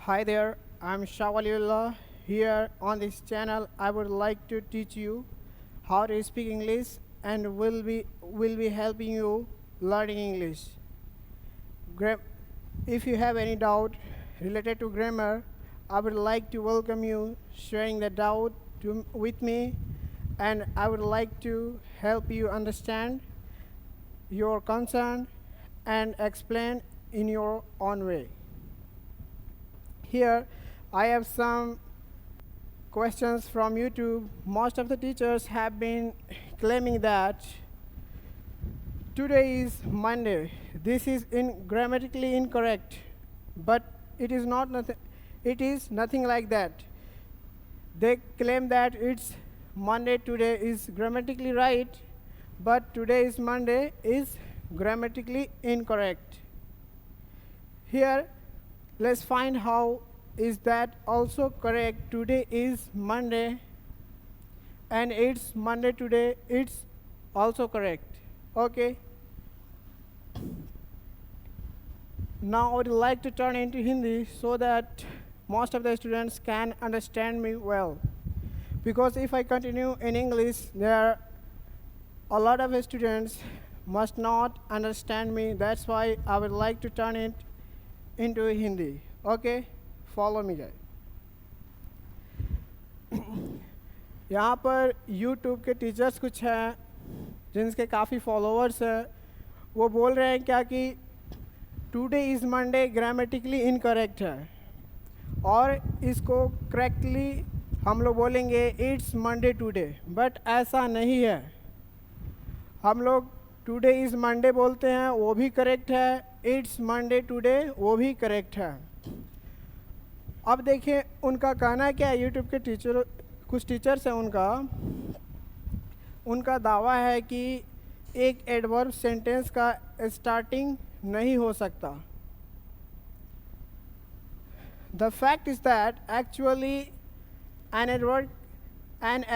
Hi there, I'm Shawaliullah. Here on this channel, I would like to teach you how to speak English and will be helping you learning English. If you have any doubt related to grammar, I would like to welcome you sharing the doubt with me, and I would like to help you understand your concern and explain in your own way. Here, I have some questions from YouTube. Most of the teachers have been claiming that today is Monday. This is grammatically incorrect, but it is not nothing. It is nothing like that. They claim that it's Monday today is grammatically right, but today is Monday is grammatically incorrect. Here, let's find how is that also correct. Today is Monday and it's Monday today, it's also correct. Okay. Now I would like to turn into Hindi so that most of the students can understand me well. Because if I continue in English, there are a lot of students must not understand me. That's why I would like to turn it into Hindi. Okay, follow me guys. यहाँ पर YouTube के teachers कुछ हैं जिनके काफ़ी followers हैं, वो बोल रहे हैं क्या कि today is Monday grammatically incorrect है, और इसको करेक्टली हम लोग बोलेंगे इट्स मंडे टुडे, बट ऐसा नहीं है. हम लोग टुडे इज़ मंडे बोलते हैं, वो भी करेक्ट है. इट्स मंडे टुडे वो भी करेक्ट है. अब देखिए उनका कहना क्या है. यूट्यूब के कुछ टीचर्स हैं, उनका दावा है कि एक एडवर्ब सेंटेंस का स्टार्टिंग नहीं हो सकता. The fact is that actually an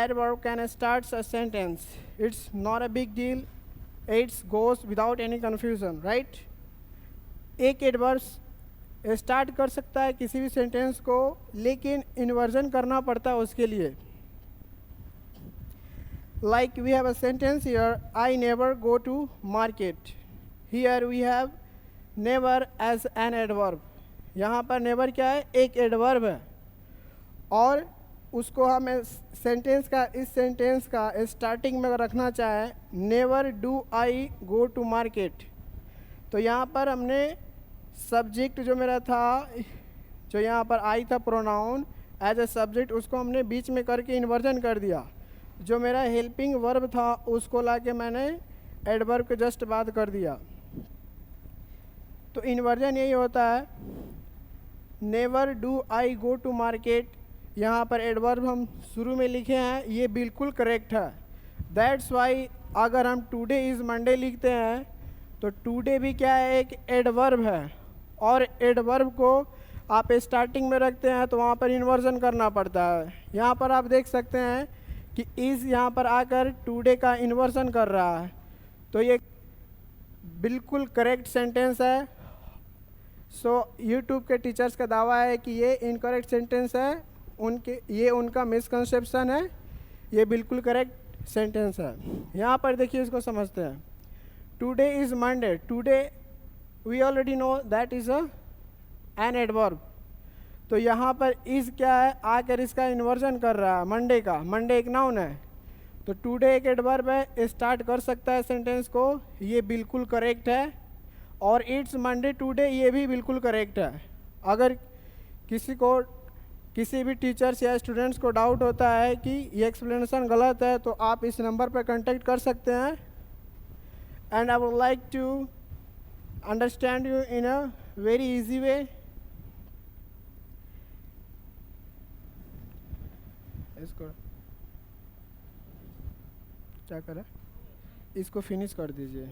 adverb can start a sentence. It's not a big deal. It goes without any confusion, right? एक एडवर्ब स्टार्ट कर सकता है किसी भी सेंटेंस को, लेकिन इन्वर्जन करना पड़ता है उसके लिए. Like we have a sentence here, I never go to market. Here we have never as an adverb. यहाँ पर never क्या है, एक एडवर्ब है, और उसको हम इस सेंटेंस का स्टार्टिंग में रखना चाहे never do I go to market. तो यहाँ पर हमने सब्जेक्ट जो मेरा था, जो यहाँ पर आई था प्रोनाउन एज ए सब्जेक्ट, उसको हमने बीच में करके इन्वर्जन कर दिया. जो मेरा हेल्पिंग वर्ब था उसको लाके मैंने एडवर्ब के जस्ट बाद कर दिया. तो इन्वर्जन यही होता है. Never do I go to market, यहाँ पर एडवर्ब हम शुरू में लिखे हैं, ये बिल्कुल करेक्ट है. दैट्स वाई अगर हम टुडे इज़ मंडे लिखते हैं तो टुडे भी क्या है, एक एडवर्ब है, और एडवर्ब को आप स्टार्टिंग में रखते हैं तो वहाँ पर इन्वर्जन करना पड़ता है. यहाँ पर आप देख सकते हैं कि इज़ यहाँ पर आकर टुडे का इन्वर्जन कर रहा है. तो ये बिल्कुल करेक्ट सेंटेंस है. सो यूट्यूब के टीचर्स का दावा है कि ये इनकरेक्ट सेंटेंस है. ये उनका मिसकंसेप्शन है. ये बिल्कुल करेक्ट सेंटेंस है. यहाँ पर देखिए, इसको समझते हैं. Today is Monday. Today we already know that is an adverb. तो यहाँ पर इज़ क्या है, आकर इसका इन्वर्जन कर रहा है मंडे का. मंडे एक नाउन है, तो टुडे एक एडवर्ब है, स्टार्ट कर सकता है सेंटेंस को. ये बिल्कुल करेक्ट है. और इट्स मंडे टुडे ये भी बिल्कुल करेक्ट है. अगर किसी भी टीचर्स या स्टूडेंट्स को डाउट होता है कि ये एक्सप्लेनेशन गलत है, तो आप इस नंबर पर कांटेक्ट कर सकते हैं. And I would like to understand you in a very easy way. इसको क्या करें, इसको फिनिश कर दीजिए.